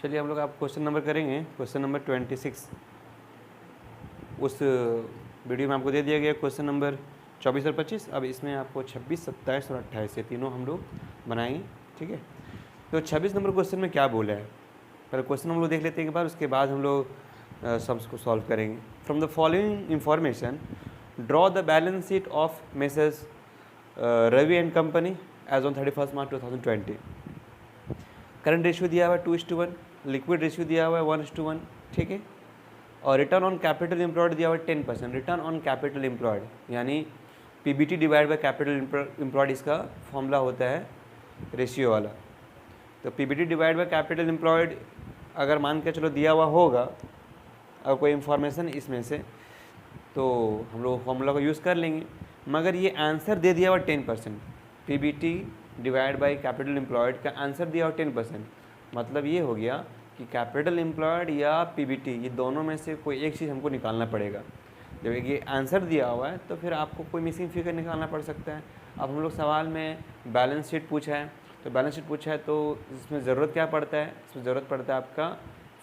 चलिए हम लोग आप क्वेश्चन नंबर करेंगे, क्वेश्चन नंबर 26। उस वीडियो में आपको दे दिया गया क्वेश्चन नंबर 24 और 25। अब इसमें आपको 26, 27 और 28 ये तीनों हम लोग बनाएंगे, ठीक है। तो 26 नंबर क्वेश्चन में क्या बोला है, पहले क्वेश्चन हम लोग देख लेते हैं एक बार, उसके बाद हम लोग सम्स को सॉल्व करेंगे। From the following information draw the balance sheet of messrs Ravi and company as on 31 March 2020। Current ratio दिया हुआ है 2:1, लिक्विड रेशियो दिया हुआ है 1:1, ठीक है। और रिटर्न ऑन कैपिटल एम्प्लॉयड दिया हुआ है 10%। रिटर्न ऑन कैपिटल एम्प्लॉयड यानी PBT divide by capital employed, इसका फॉर्मूला होता है रेशियो वाला। तो PBT divide by capital employed अगर मान के चलो दिया हुआ होगा और कोई इन्फॉर्मेशन इसमें से, तो हम लोग फॉर्मूला को यूज़ कर लेंगे। मगर ये आंसर दे दिया हुआ 10%, PBT divide by capital employed का आंसर दिया हुआ 10%। मतलब ये हो गया कि कैपिटल एम्प्लॉयड या पीबीटी ये दोनों में से कोई एक चीज़ हमको निकालना पड़ेगा। जब ये आंसर दिया हुआ है तो फिर आपको कोई मिसिंग फिगर निकालना पड़ सकता है। अब हम लोग सवाल में बैलेंस शीट पूछा है, तो बैलेंस शीट पूछा है तो इसमें ज़रूरत क्या पड़ता है, इसमें ज़रूरत पड़ता है आपका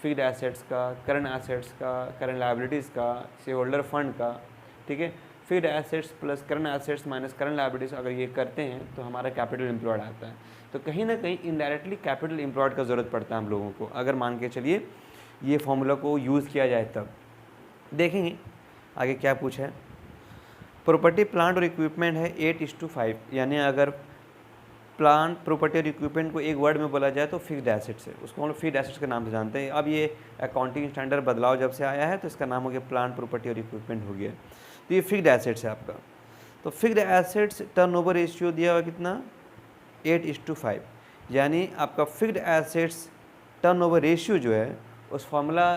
फिक्स्ड एसेट्स का, करंट एसेट्स का, करंट लायबिलिटीज़ का, शेयर होल्डर फंड का, ठीक है। Fixed assets plus current assets minus current liabilities अगर ये करते हैं तो हमारा कैपिटल एम्प्लॉयड आता है। तो कहीं ना कहीं इनडायरेक्टली कैपिटल एम्प्लॉयड का ज़रूरत पड़ता है हम लोगों को, अगर मान के चलिए ये फॉर्मूला को यूज़ किया जाए तब। देखेंगे आगे क्या पूछा है। प्रॉपर्टी प्लांट और इक्विपमेंट है 8:5, यानी अगर प्लांट प्रॉपर्टी और इक्विपमेंट को एक वर्ड में बोला जाए तो फिक्स्ड एसेट्स है, उसको हम लोग फिक्स्ड एसेट्स के नाम से जानते हैं। अब ये अकाउंटिंग स्टैंडर्ड बदलाव जब से आया है तो इसका नाम हो गया प्लांट प्रॉपर्टी और इक्विपमेंट हो गया। तो ये फिक्स्ड एसेट्स है आपका। तो फिक्स्ड एसेट्स टर्नओवर रेशियो दिया हुआ कितना, 8:5, यानी आपका फिक्स्ड एसेट्स टर्नओवर रेशियो जो है उस फॉर्मूला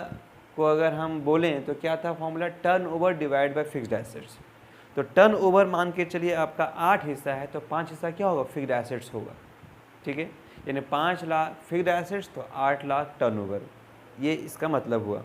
को अगर हम बोलें तो क्या था formula, turnover divide by fixed assets. तो टर्नओवर मान के चलिए आपका 8 हिस्सा है तो 5 हिस्सा क्या होगा, फिक्स्ड एसेट्स होगा, ठीक है। यानी 5 लाख फिक्स्ड एसेट्स तो 8 लाख टर्नओवर, ये इसका मतलब हुआ।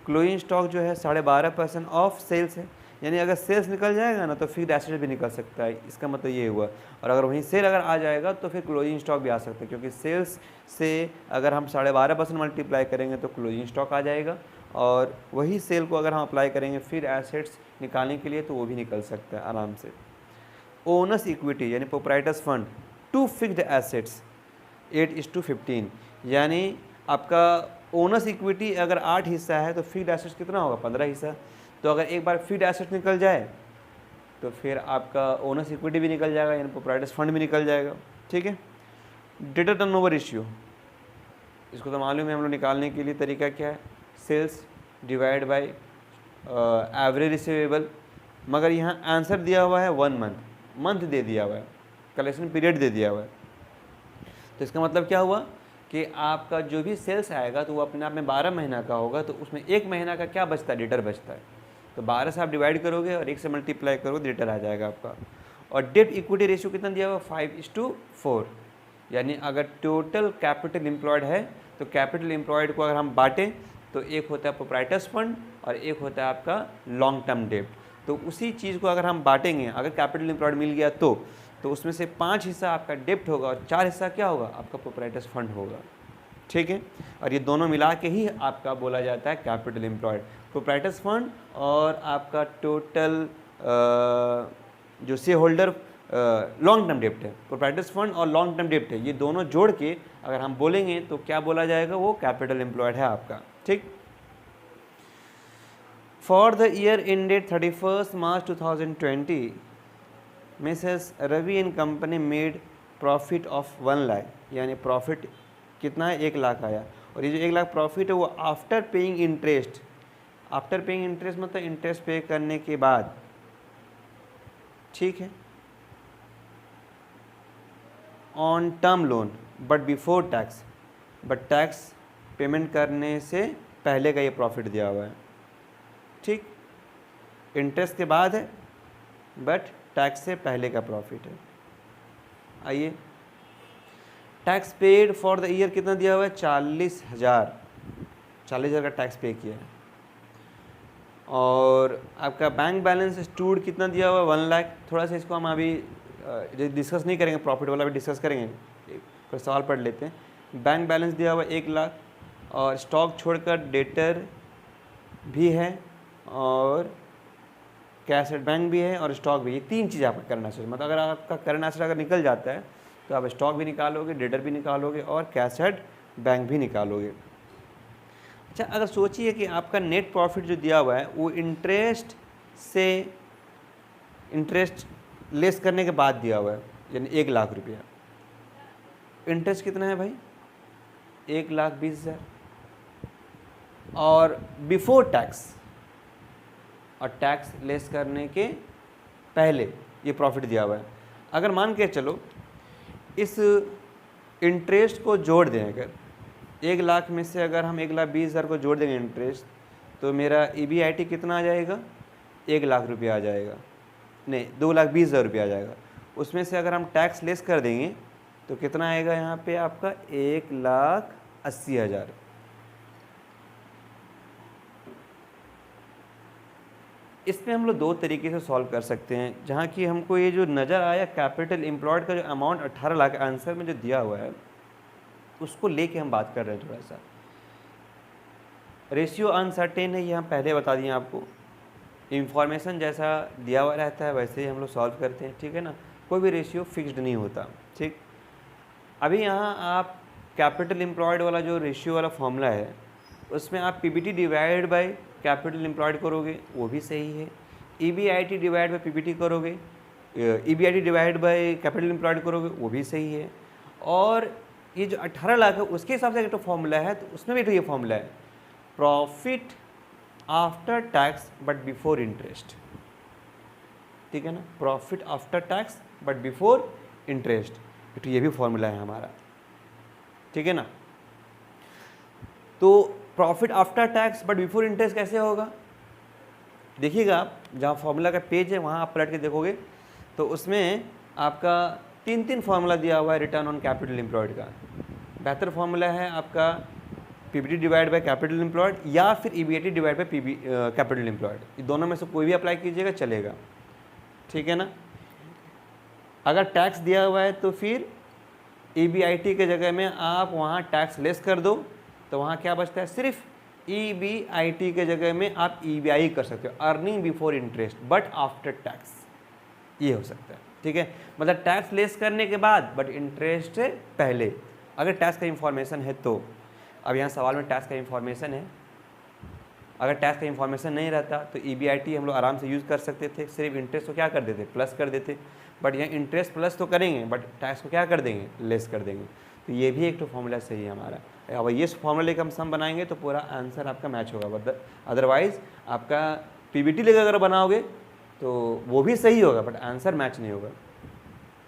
क्लोजिंग स्टॉक जो है 12.5% ऑफ सेल्स है, यानी अगर सेल्स निकल जाएगा ना तो फिक्स्ड एसेट भी निकल सकता है, इसका मतलब ये हुआ। और अगर वहीं सेल अगर आ जाएगा तो फिर क्लोजिंग स्टॉक भी आ सकता है, क्योंकि सेल्स से अगर हम 12.5% मल्टीप्लाई करेंगे तो क्लोजिंग स्टॉक आ जाएगा, और वही सेल को अगर हम अप्लाई करेंगे फिर एसेट्स निकालने के लिए तो वो भी निकल सकता है आराम से। ओनर्स इक्विटी यानी proprietors fund to fixed assets 8:15, यानी आपका ओनर्स इक्विटी अगर 8 हिस्सा है तो फिक्स्ड एसेट्स कितना होगा, 15 हिस्सा। तो अगर एक बार फिक्स्ड एसेट निकल जाए तो फिर आपका ओनर्स इक्विटी भी निकल जाएगा, यानी प्रोप्राइटर्स फंड भी निकल जाएगा, ठीक है। डेटर टर्नओवर रेशियो, इसको तो मालूम है हम लोग निकालने के लिए तरीका क्या है, sales divide by average receivable. मगर यहाँ आंसर दिया हुआ है 1 मंथ, मंथ दे दिया हुआ है, कलेक्शन पीरियड दे दिया हुआ है। तो इसका मतलब क्या हुआ कि आपका जो भी सेल्स आएगा तो वो अपने आप में 12 महीना का होगा, तो उसमें 1 महीना का क्या बचता है, डेटर बचता है। तो 12 से आप डिवाइड करोगे और 1 से मल्टीप्लाई करोगे, डेटर आ जाएगा आपका। और डेट इक्विटी रेशियो कितना दिया हुआ, 5:4, यानी अगर टोटल कैपिटल एम्प्लॉयड है तो कैपिटल एम्प्लॉयड को अगर हम बांटें तो एक होता है प्रोप्राइटर्स फंड और एक होता है आपका लॉन्ग टर्म डेट। तो उसी चीज़ को अगर हम बांटेंगे, अगर कैपिटल एम्प्लॉयड मिल गया तो उसमें से 5 हिस्सा आपका डेप्ट होगा और 4 हिस्सा क्या होगा, आपका प्रोप्राइटर्स फंड होगा, ठीक है। और ये दोनों मिला के ही आपका बोला जाता है कैपिटल एम्प्लॉयड। प्रोप्राइटर्स फंड और आपका टोटल जो शेयर होल्डर लॉन्ग टर्म डेप्ट है, प्रोप्राइटर्स फंड और लॉन्ग टर्म डेप्ट है, ये दोनों जोड़ के अगर हम बोलेंगे तो क्या बोला जाएगा, वो कैपिटल एम्प्लॉयड है आपका, ठीक। For the year ended 31 March 2020 Mrs Ravi and company made profit of 1 lakh, यानी प्रॉफिट कितना है, 1 लाख आया। और ये जो 1 लाख प्रॉफिट है वो after paying interest, after paying interest मतलब इंटरेस्ट पे करने के बाद, ठीक है, on term loan but before tax, but tax payment करने से पहले का ये प्रॉफिट दिया हुआ है, ठीक। इंटरेस्ट के बाद है बट टैक्स से पहले का प्रॉफिट है। आइए, tax paid for the year कितना दिया हुआ है, 40,000 का टैक्स पे किया है। और आपका बैंक बैलेंस स्टूड कितना दिया हुआ है, 1 लाख। थोड़ा सा इसको हम अभी डिस्कस नहीं करेंगे, प्रॉफिट वाला भी डिस्कस करेंगे, एक सवाल पढ़ लेते हैं। बैंक बैलेंस दिया हुआ है 1 लाख, और स्टॉक छोड़कर डेटर भी है और कैश एट बैंक भी है और स्टॉक भी। ये 3 चीज़ आपका करंट एसेट, मतलब अगर आपका करंट एसेट अगर निकल जाता है तो आप स्टॉक भी निकालोगे, डेटर भी निकालोगे और कैश एट बैंक भी निकालोगे। अच्छा, अगर सोचिए कि आपका नेट प्रॉफिट जो दिया हुआ है वो इंटरेस्ट लेस करने के बाद दिया हुआ है, यानी 1 लाख रुपया। इंटरेस्ट कितना है भाई? 1,20,000 और बिफोर टैक्स, और टैक्स लेस करने के पहले ये प्रॉफिट दिया हुआ है। अगर मान के चलो इस इंटरेस्ट को जोड़ दें, अगर 1 लाख में से अगर हम 1,20,000 को जोड़ देंगे इंटरेस्ट, तो मेरा EBIT कितना आ जाएगा? 1 लाख रुपया आ जाएगा, नहीं 2,20,000 रुपया आ जाएगा। उसमें से अगर हम टैक्स लेस कर देंगे तो कितना आएगा यहाँ पे आपका? 1,80,000। इसमें हम लोग 2 तरीके से सॉल्व कर सकते हैं। जहाँ की हमको ये जो नज़र आया कैपिटल एम्प्लॉयड का जो अमाउंट 18 लाख आंसर में जो दिया हुआ है उसको लेके हम बात कर रहे हैं। थोड़ा सा रेशियो अनसर्टेन है, ये हम पहले बता दिए आपको। इंफॉर्मेशन जैसा दिया हुआ रहता है वैसे ही हम लोग सॉल्व करते हैं, ठीक है ना। कोई भी रेशियो फिक्स्ड नहीं होता, ठीक। अभी यहाँ आप कैपिटल एम्प्लॉयड वाला जो रेशियो वाला फॉर्मूला है उसमें आप PBT divide by capital employed करोगे, वो भी सही है। EBIT डिवाइड बाय PBT करोगे, EBIT divide by capital employed करोगे, वो भी सही है। और ये जो 18 लाख है उसके हिसाब से एक तो फॉर्मूला है, तो उसमें भी तो ये फॉर्मूला है, profit after tax but before interest, ठीक है ना। Profit after tax but before interest, तो ये भी फॉर्मूला है हमारा, ठीक है ना। तो profit after tax but before interest कैसे होगा? देखिएगा आप, जहाँ फॉर्मूला का पेज है वहाँ आप पलट के देखोगे तो उसमें आपका 3 फॉर्मूला दिया हुआ है रिटर्न ऑन कैपिटल एम्प्लॉयड का। बेहतर फॉर्मूला है आपका PBT divide by capital employed या फिर EBIT divide by capital employed, ये दोनों में से कोई भी अप्लाई कीजिएगा चलेगा, ठीक है ना। अगर टैक्स दिया हुआ है तो फिर EBIT के जगह में आप वहाँ टैक्स लेस कर दो, तो वहाँ क्या बचता है? सिर्फ EBIT के जगह में आप EBI कर सकते हो, earning before interest but after tax, ये हो सकता है, ठीक है। मतलब टैक्स लेस करने के बाद बट इंटरेस्ट से पहले, अगर टैक्स का इंफॉर्मेशन है तो। अब यहाँ सवाल में टैक्स का इंफॉर्मेशन है, अगर टैक्स का इंफॉर्मेशन नहीं रहता तो EBIT हम लोग आराम से यूज़ कर सकते थे, सिर्फ इंटरेस्ट को क्या कर देते? प्लस कर देते। बट यहाँ इंटरेस्ट प्लस तो करेंगे बट टैक्स को क्या कर देंगे? लेस कर देंगे। तो ये भी एक तो फॉर्मूला सही है हमारा। अब ये फॉर्मूला लेकर हम सम बनाएंगे तो पूरा आंसर आपका मैच होगा। अदरवाइज़ आपका PBT लेकर अगर बनाओगे तो वो भी सही होगा बट आंसर मैच नहीं होगा,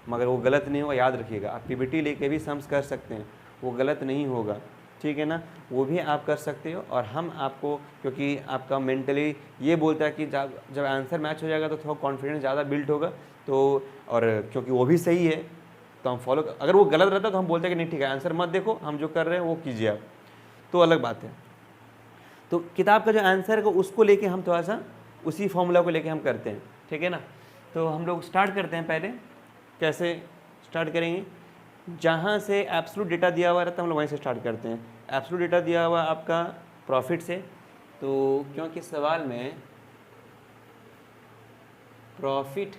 मगर वो गलत नहीं होगा, याद रखिएगा। आप PBT लेके भी सम्स कर सकते हैं, वो गलत नहीं होगा, ठीक है ना, वो भी आप कर सकते हो। और हम आपको, क्योंकि आपका मेंटली ये बोलता है कि जब आंसर मैच हो जाएगा तो थोड़ा कॉन्फिडेंस ज़्यादा बिल्ड होगा, तो और क्योंकि वो भी सही है तो हम फॉलो। अगर वो गलत रहता तो हम बोलते हैं कि नहीं ठीक है आंसर मत देखो, हम जो कर रहे हैं वो कीजिए आप, तो अलग बात है। तो किताब का जो आंसर है उसको लेके हम थोड़ा सा उसी फॉर्मूला को लेके हम करते हैं, ठीक है ना। तो हम लोग स्टार्ट करते हैं। पहले कैसे स्टार्ट करेंगे? जहाँ से एब्सोल्यूट डेटा दिया हुआ रहता है हम लोग वहीं से स्टार्ट करते हैं। एब्सोल्यूट डेटा दिया हुआ आपका प्रॉफिट से, तो क्योंकि सवाल में profit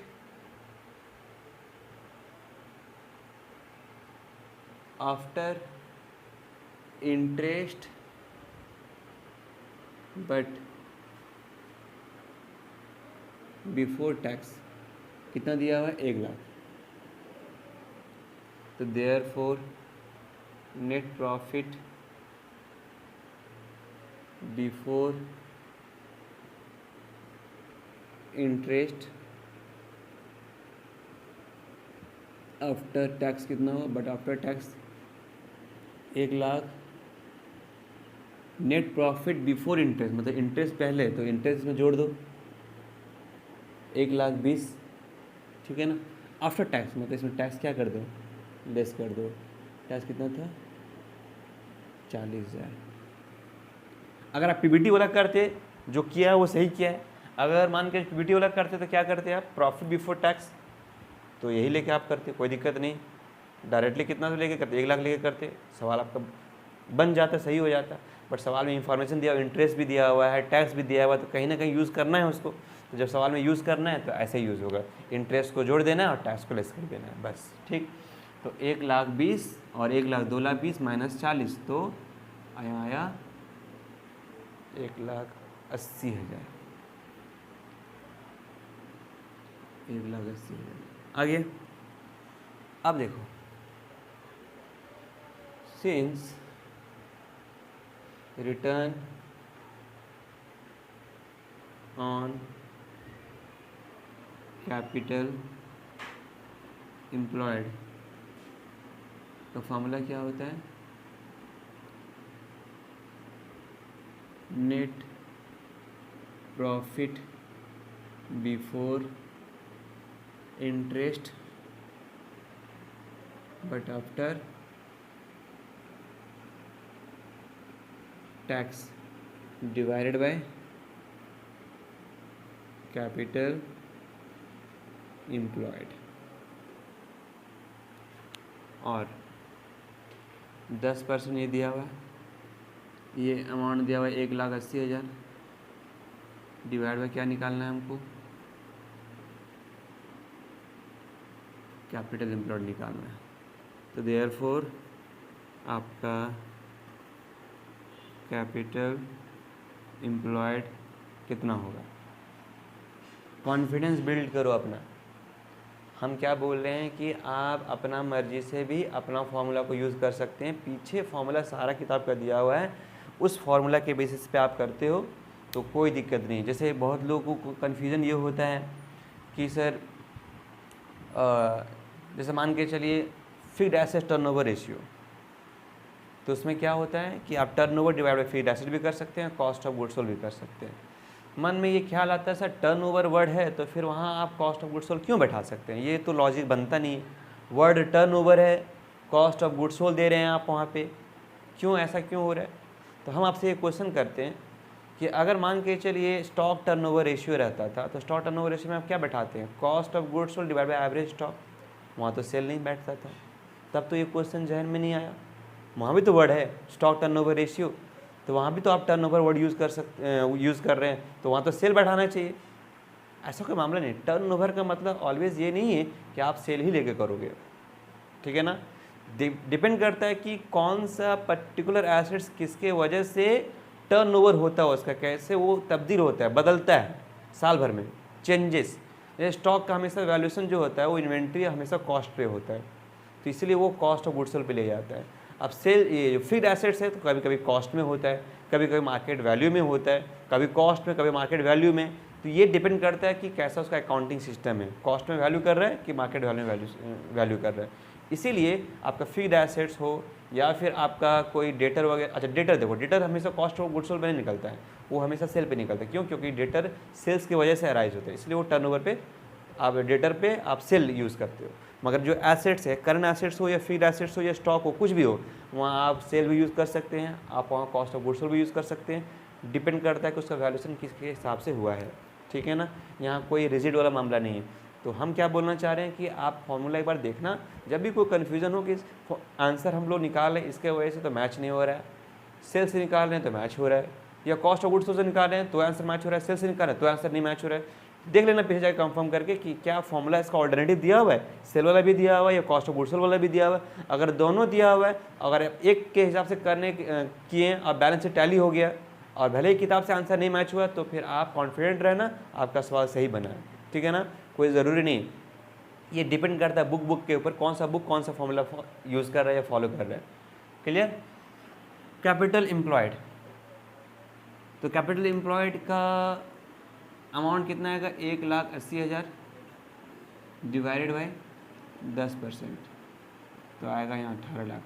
after interest but before tax कितना दिया हुआ है? 1 लाख। तो therefore net profit before interest after tax कितना हुआ? But after tax 1 lakh. Net profit before interest मतलब इंटरेस्ट पहले, तो इंटरेस्ट में जोड़ दो 1,20,000, ठीक है ना। आफ्टर टैक्स मतलब इसमें टैक्स क्या कर दो? लेस कर दो। टैक्स कितना था? 40,000। अगर आप PBT वाला करते, जो किया है वो सही किया है। अगर मान के PBT वाला करते तो क्या करते आप? प्रॉफिट बिफोर टैक्स, तो यही लेके आप करते, कोई दिक्कत नहीं। डायरेक्टली कितना तो लेके करते? 1 लाख लेके करते, सवाल आपका बन जाता, सही हो जाता। बट सवाल में इंफॉर्मेशन दिया हुआ, इंटरेस्ट भी दिया हुआ है, टैक्स भी दिया हुआ है, तो कहीं ना कहीं यूज़ करना है उसको। तो जब सवाल में यूज़ करना है तो ऐसे यूज़ होगा, इंटरेस्ट को जोड़ देना है और टैक्स को लेस कर देना है, बस। ठीक, तो 1,20,000 और 1,00,000 2,20,000 माइनस 40, तो आया 1,80,000, 1,80,000। आगे अब देखो, since return on capital employed का फॉर्मूला क्या होता है? Net profit before interest but after tax divided by capital employed. और 10% ये दिया हुआ है, ये अमाउंट दिया हुआ है 1,80,000, डिवाइड बाय क्या निकालना है हमको? कैपिटल एम्प्लॉयड निकालना है। तो देयरफॉर आपका कैपिटल एम्प्लॉयड कितना होगा? कॉन्फिडेंस बिल्ड करो अपना। हम क्या बोल रहे हैं कि आप अपना मर्जी से भी अपना फार्मूला को यूज़ कर सकते हैं। पीछे फार्मूला सारा किताब का दिया हुआ है, उस फार्मूला के बेसिस पे आप करते हो तो कोई दिक्कत नहीं। जैसे बहुत लोगों को कन्फ्यूज़न ये होता है कि सर जैसे मान के चलिए फिक्स्ड एसेट टर्नओवर रेशियो, तो उसमें क्या होता है कि आप turnover divide by fixed asset भी कर सकते हैं, कॉस्ट ऑफ गुड्स सोल्ड भी कर सकते हैं। मन में ये ख्याल आता है सर टर्नओवर वर्ड है तो फिर वहाँ आप कॉस्ट ऑफ गुड्स सोल्ड क्यों बैठा सकते हैं? ये तो लॉजिक बनता नहीं है। वर्ड टर्नओवर है, कॉस्ट ऑफ गुड्स सोल्ड दे रहे हैं आप वहाँ पे, क्यों ऐसा क्यों हो रहा है? तो हम आपसे एक क्वेश्चन करते हैं कि अगर मान के चलिए स्टॉक टर्नओवर रेशियो रहता था, तो स्टॉक टर्नओवर रेशियो में आप क्या बैठाते हैं? Cost of goods sold divide by average stock. वहाँ तो सेल नहीं बैठता था, तब तो ये क्वेश्चन जहन में नहीं आया। वहाँ भी तो वर्ड है स्टॉक टर्नओवर रेशियो, तो वहाँ भी तो आप टर्नओवर वर्ड यूज़ कर रहे हैं, तो वहाँ तो सेल बैठाना चाहिए। ऐसा कोई मामला नहीं। टर्नओवर का मतलब ऑलवेज ये नहीं है कि आप सेल ही लेके करोगे, ठीक है ना। डिपेंड करता है कि कौन सा पर्टिकुलर एसेट्स किसके वजह से टर्नओवर होता है, उसका कैसे वो तब्दील होता है, बदलता है साल भर में, चेंजेस। जैसे स्टॉक का हमेशा वैल्यूएशन जो होता है वो इन्वेंट्री हमेशा कॉस्ट पे होता है, तो इसलिए वो कॉस्ट ऑफ गुड्स सोल्ड पे ले जाता है। अब सेल ये जो फिक्स्ड एसेट्स है तो कभी कभी कॉस्ट में होता है, कभी कभी मार्केट वैल्यू में होता है, कभी कॉस्ट में कभी मार्केट वैल्यू में। तो ये डिपेंड करता है कि कैसा उसका अकाउंटिंग सिस्टम है, कॉस्ट में वैल्यू कर रहा है कि मार्केट वैल्यू में वैल्यू कर रहा है। इसीलिए आपका फिक्स्ड एसेट्स हो या फिर आपका कोई डेटर वगैरह, अच्छा डेटर देखो, डेटर हमेशा कॉस्ट ऑफ गुड्स सोल्ड पे नहीं निकलता है, वो हमेशा सेल पे निकलता है। क्यों? क्योंकि डेटर सेल्स की वजह से अराइज होता है, इसलिए वो टर्नओवर पे आप डेटर पे आप सेल यूज़ करते हो। मगर जो एसेट्स है, करंट एसेट्स हो या फिक्स्ड एसेट्स हो या स्टॉक हो, कुछ भी हो, वहाँ आप सेल भी यूज़ कर सकते हैं, आप वहाँ कॉस्ट ऑफ गुड्स सोल्ड भी यूज़ कर सकते हैं। डिपेंड करता है कि उसका वैल्यूएशन किसके हिसाब से हुआ है, ठीक है ना। यहाँ कोई रिजिड वाला मामला नहीं है। तो हम क्या बोलना चाह रहे हैं कि आप फॉर्मूला एक बार देखना, जब भी कोई कन्फ्यूज़न हो कि आंसर हम लोग निकाल रहे हैं इसके वजह से तो मैच नहीं हो रहा है, सेल से निकाल रहे हैं तो मैच हो रहा है, या कॉस्ट ऑफ गुड्स सोल्ड से निकाल रहे हैं तो आंसर मैच हो रहा है, सेल से निकाल रहे हैं तो आंसर नहीं मैच हो रहा है। देख लेना पीछे जाकर कंफर्म करके कि क्या फॉर्मूला इसका ऑल्टरनेटिव दिया हुआ है, सेल वाला भी दिया हुआ है या कॉस्ट ऑफ गुड्स सोल्ड वाला भी दिया हुआ है। अगर दोनों दिया हुआ है, अगर एक के हिसाब से करने किए और बैलेंस से टैली हो गया और भले ही किताब से आंसर नहीं मैच हुआ, तो फिर आप कॉन्फिडेंट रहना आपका सवाल सही बना है, ठीक है ना। कोई ज़रूरी नहीं, ये डिपेंड करता है बुक के ऊपर, कौन सा बुक कौन सा फॉर्मूला यूज़ कर रहा है या फॉलो कर रहा है। क्लियर। कैपिटल एम्प्लॉयड, तो कैपिटल एम्प्लॉयड का अमाउंट कितना आएगा? 1,80,000 डिवाइडेड बाय 10%, तो आएगा यहाँ 18 लाख।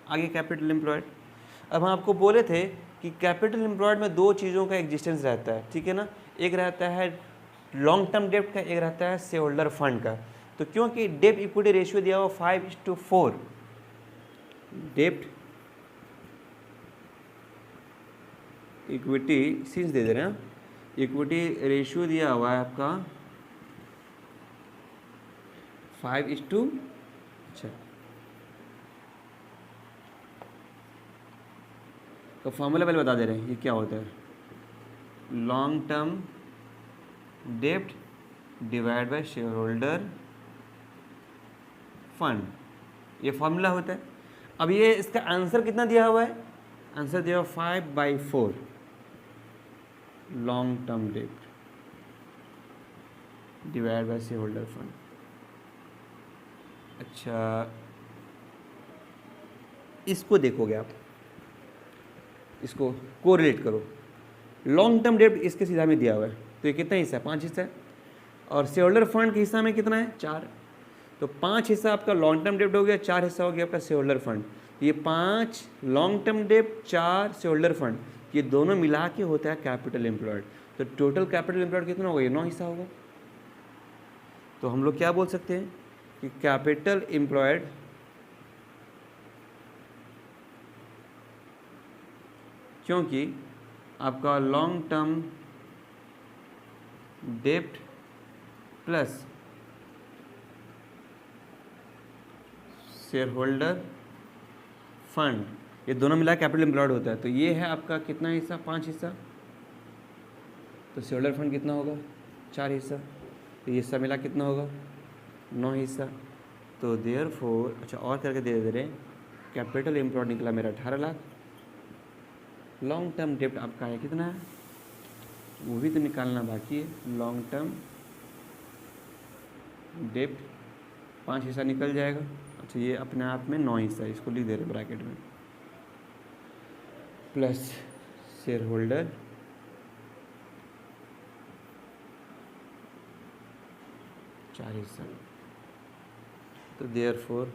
आगे कैपिटल एम्प्लॉयड। अब हम आपको बोले थे कि कैपिटल एम्प्लॉयड में दो चीज़ों का एग्जिस्टेंस रहता है, ठीक है ना। एक रहता है लॉन्ग टर्म डेब्ट का, एक रहता है शेयर होल्डर फंड का। तो क्योंकि डेब्ट इक्विटी रेशियो दिया हुआ 5:4, डेब्ट इक्विटी सीन्स दे दे रहे हैं, इक्विटी रेशियो दिया हुआ है आपका 5:, अच्छा तो फॉर्मूला पहले बता दे रहे हैं ये क्या होता है, लॉन्ग टर्म डेब्ट divide by share holder fund, ये फॉर्मूला होता है। अब ये इसका आंसर कितना दिया हुआ है, आंसर दिया हुआ 5/4 लॉन्ग टर्म डेब्ट divide by share holder fund. अच्छा इसको देखोगे आप, इसको कोरिलेट करो, लॉन्ग टर्म डेब्ट इसके सीधा में दिया हुआ है, तो ये कितना हिस्सा है, 5 हिस्सा है, और शेयर होल्डर फंड के हिस्सा में कितना है, 4। तो 5 हिस्सा आपका लॉन्ग टर्म डेब्ट हो गया, 4 हिस्सा हो गया आपका शेयर होल्डर फंड। ये 5 लॉन्ग टर्म डेब्ट, 4 शेयर होल्डर फंड, ये दोनों मिला के होता है कैपिटल एम्प्लॉयड। तो टोटल कैपिटल एम्प्लॉयड कितना होगा, ये 9 हिस्सा होगा। तो हम लोग क्या बोल सकते हैं कि कैपिटल एम्प्लॉयड क्योंकि आपका लॉन्ग टर्म डेब्ट प्लस शेयर होल्डर फंड, ये दोनों मिला कैपिटल एम्प्लॉयड होता है। तो ये है आपका कितना हिस्सा, 5 हिस्सा। तो शेयर होल्डर फंड कितना होगा, 4 हिस्सा। तो ये हिस्सा मिला कितना होगा, 9 हिस्सा। तो देयरफॉर, अच्छा और करके दे रहे, कैपिटल एम्प्लॉयड निकला मेरा 18 लाख। लॉन्ग टर्म डेब्ट आपका है कितना है, वो भी तो निकालना बाकी है। लॉन्ग टर्म डेब्ट 5 हिस्सा निकल जाएगा। अच्छा ये अपने आप में 9 हिस्सा, इसको लिख दे रहे ब्रैकेट में, प्लस शेयर होल्डर चार हिस्सा। तो देयरफॉर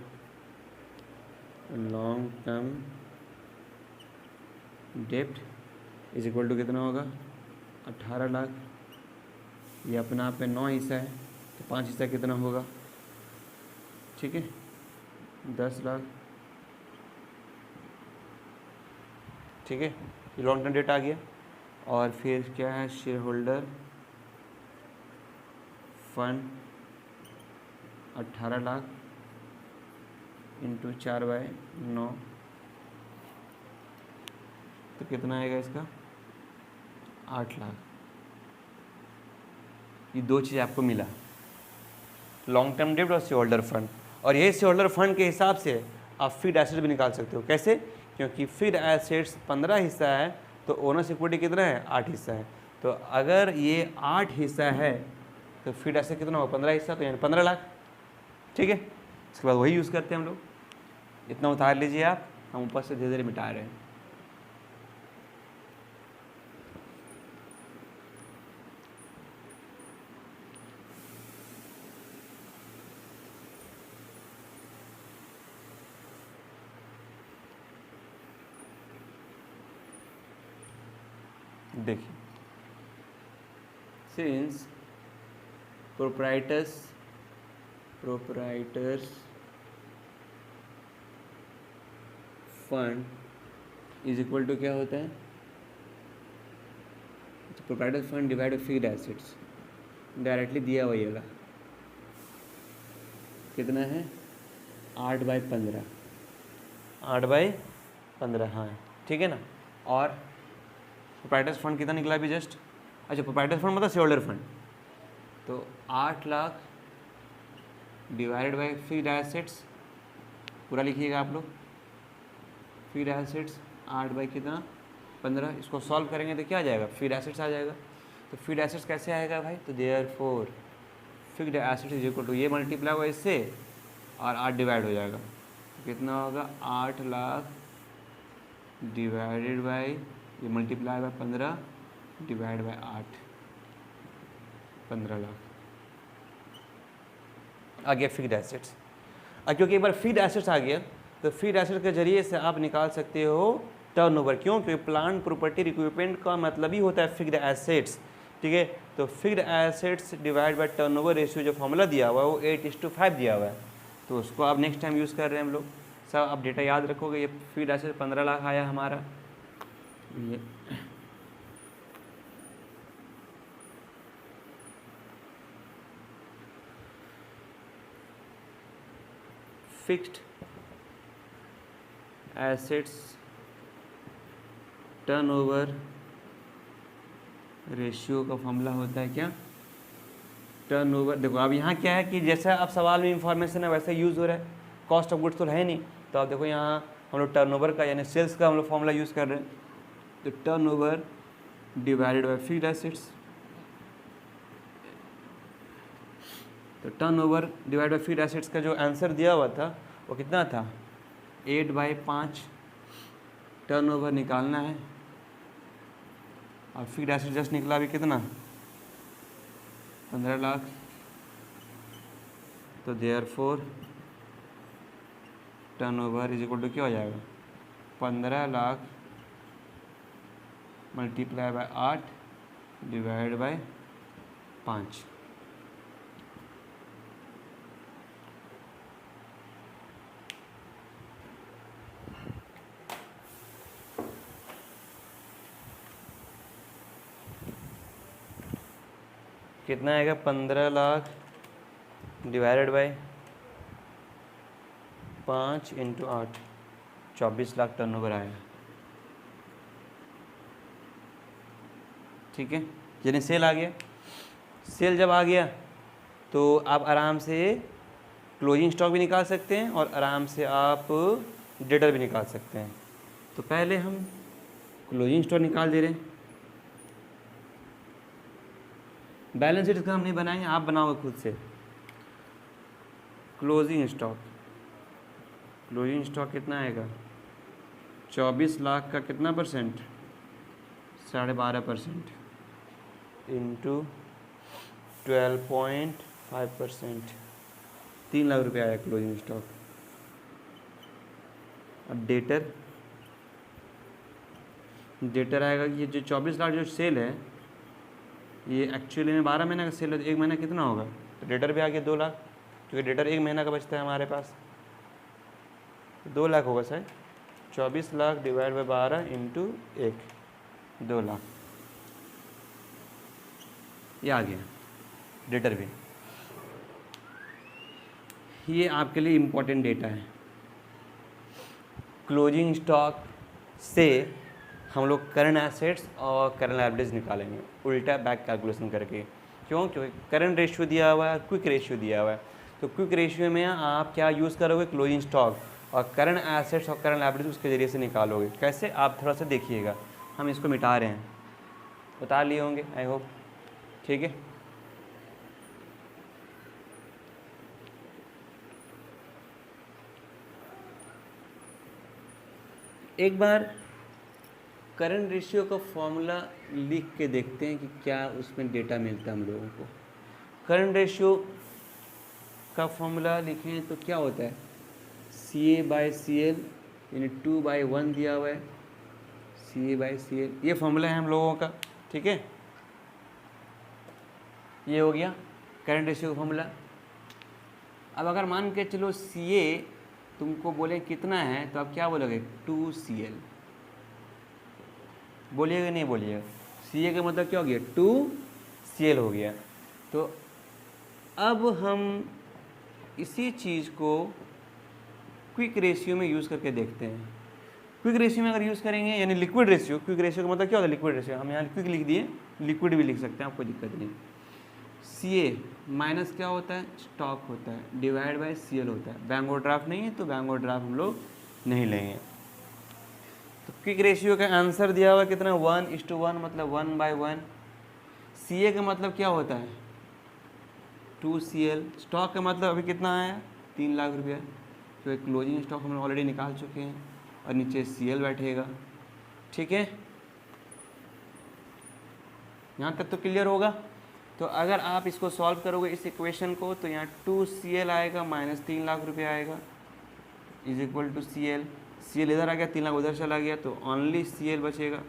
लॉन्ग टर्म डेब्ट इज इक्वल टू कितना होगा, 18 लाख। ये अपने आप में 9 हिस्सा है, तो 5 हिस्सा कितना होगा, ठीक है 10 लाख, ठीक है। ये लॉन्ग टर्म डेट आ गया। और फिर क्या है, share holder fund 18 lakh into 4/9, तो कितना आएगा इसका, 8 लाख। ये दो चीज़ आपको मिला, लॉन्ग टर्म डेब्ट और शेयर होल्डर फंड। और यही शेयर होल्डर फंड के हिसाब से आप फिक्स्ड एसेट भी निकाल सकते हो। कैसे, क्योंकि फिक्स्ड एसेट्स 15 हिस्सा है, तो ओनर्स इक्विटी कितना है, 8 हिस्सा है। तो अगर ये 8 हिस्सा है तो फिक्स्ड एसेट कितना होगा, 15 हिस्सा, तो यानी 15 लाख, ठीक है। इसके बाद वही यूज़ करते हैं हम लोग। इतना उतार लीजिए आप, हम ऊपर से धीरे धीरे मिटा रहे हैं। देखिए, since proprietors fund is equal to क्या होता है, proprietors fund divide by fixed assets, directly दिया हुआ ये कितना है, 8/15, 8/15, हाँ ठीक है ना। और प्रोप्राइटर्स फंड कितना निकला अभी जस्ट, अच्छा प्रोप्राइटर्स फंड मतलब शेयर होल्डर फंड, तो 8 lakh divided by fixed assets, पूरा लिखिएगा आप लोग, फिक्स्ड एसेट्स 8/15, इसको सॉल्व करेंगे तो क्या आ जाएगा, फिक्स्ड एसेट्स आ जाएगा। तो फिक्स्ड एसेट्स कैसे आएगा भाई, तो therefore fixed assets is equal to, ये मल्टीप्लाई हुआ इससे और 8 डिवाइड हो जाएगा, तो कितना होगा, 8 लाख डिवाइडेड बाय, ये multiply by 15 divide by 8, 15 lakh आ गया फिक्स्ड एसेट्स। और क्योंकि एक बार फिक्स्ड एसेट्स आ गया, तो फिक्स्ड एसेट के जरिए से आप निकाल सकते हो टर्नओवर। क्यों, क्योंकि प्लांट प्रॉपर्टी इक्विपमेंट का मतलब ही होता है फिक्स्ड एसेट्स, ठीक है। तो fixed assets divide bye turnover ratio जो फॉर्मूला दिया हुआ है वो 8:5 दिया हुआ है, तो उसको आप नेक्स्ट टाइम यूज़ कर रहे हैं हम लोग। सब आप डेटा याद रखोगे। ये फिक्स्ड एसेट 15 लाख आया हमारा, ये फिक्स्ड एसेट्स टर्नओवर रेशियो का फॉर्मूला होता है क्या, टर्नओवर। देखो अब यहाँ क्या है कि जैसा अब सवाल में इंफॉर्मेशन है वैसा यूज़ हो रहा है, कॉस्ट ऑफ गुड्स तो है नहीं, तो आप देखो यहाँ हम लोग टर्नओवर का यानी सेल्स का हम लोग फॉर्मूला यूज़ कर रहे हैं, तो turnover divided by fixed assets, तो turnover divide by fixed assets का जो आंसर दिया हुआ था वो कितना था, 8/5 टर्नओवर निकालना है, और फिक्स्ड एसेट जस्ट निकला अभी कितना 15 लाख, तो therefore turnover is equal to क्या हो जाएगा, 15 lakh multiply by 8 divide by 5। कितना आएगा, 15 lakh divided by 5 into 8, 24 lakh turnover आएगा। ठीक है, यानी सेल आ गया। सेल जब आ गया तो आप आराम से क्लोजिंग स्टॉक भी निकाल सकते हैं और आराम से आप डेटर भी निकाल सकते हैं। तो पहले हम क्लोजिंग स्टॉक निकाल दे रहे हैं। बैलेंस शीट का हम नहीं बनाएंगे, आप बनाओगे खुद से। क्लोजिंग स्टॉक, क्लोजिंग स्टॉक कितना आएगा, 24 लाख का कितना परसेंट, 12.5% इंटू 12.5%, 3 लाख रुपये आया क्लोजिंग स्टॉक। अब डेटर, डेटर आएगा कि ये जो 24 लाख जो सेल है ये एक्चुअली में 12 महीने का सेल है, तो 1 महीना कितना होगा, तो डेटर भी आ गया 2 लाख, क्योंकि डेटर 1 महीना का बचता है हमारे पास, 2 लाख होगा sir. 24 lakh divide bye 12 into 1, 2 lakh, ये आ गया डेटर भी। ये आपके लिए इम्पोर्टेंट डेटा है। क्लोजिंग स्टॉक से हम लोग करंट एसेट्स और करंट लायबिलिटीज निकालेंगे उल्टा बैक कैलकुलेशन करके। क्यों, क्योंकि करंट रेशियो दिया हुआ है, क्विक रेशियो दिया हुआ है, तो क्विक रेशियो में आप क्या यूज़ करोगे, क्लोजिंग स्टॉक, और करंट एसेट्स और करंट लायबिलिटीज उसके ज़रिए से निकालोगे। कैसे, आप थोड़ा सा देखिएगा, हम इसको मिटा रहे हैं, बता लिए होंगे आई होप। ठीक है, एक बार करंट रेशियो का फॉर्मूला लिख के देखते हैं कि क्या उसमें डेटा मिलता है हम लोगों को। करंट रेशियो का फॉर्मूला लिखें तो क्या होता है, CA/CL यानी 2/1 दिया हुआ है, CA/CL ये फॉर्मूला है हम लोगों का। ठीक है, ये हो गया करंट रेशियो का फॉर्मूला। अब अगर मान के चलो CA तुमको बोले कितना है, तो आप क्या बोलोगे, 2CL बोलिएगा, नहीं बोलिएगा। CA का मतलब क्या हो गया, 2CL हो गया। तो अब हम इसी चीज़ को क्विक रेशियो में यूज़ करके देखते हैं। क्विक रेशियो में अगर यूज़ करेंगे यानी लिक्विड रेशियो, क्विक रेशियो का मतलब क्या होता है, लिक्विड रेशियो, हम यहाँ क्विक लिख दिए, लिक्विड भी लिख सकते हैं, आपको दिक्कत नहीं। CA माइनस क्या होता है, स्टॉक होता है, डिवाइड बाय CL होता है। बैंक ओवरड्राफ्ट नहीं है तो बैंक ओवरड्राफ्ट हम लोग नहीं लेंगे। तो क्विक रेशियो का आंसर दिया हुआ कितना, 1:1 मतलब 1/1। CA का मतलब क्या होता है, 2CL। स्टॉक का मतलब अभी कितना आया, 3 लाख रुपया, तो एक क्लोजिंग स्टॉक हम ऑलरेडी निकाल चुके हैं, और नीचे CL बैठेगा। ठीक है, यहाँ तक तो क्लियर होगा। तो अगर आप इसको सॉल्व करोगे इस इक्वेशन को, तो यहाँ 2CL आएगा माइनस 3 लाख रुपया आएगा, is equal to CL। CL इधर आ गया, 3 लाख उधर चला गया, तो ओनली CL बचेगा,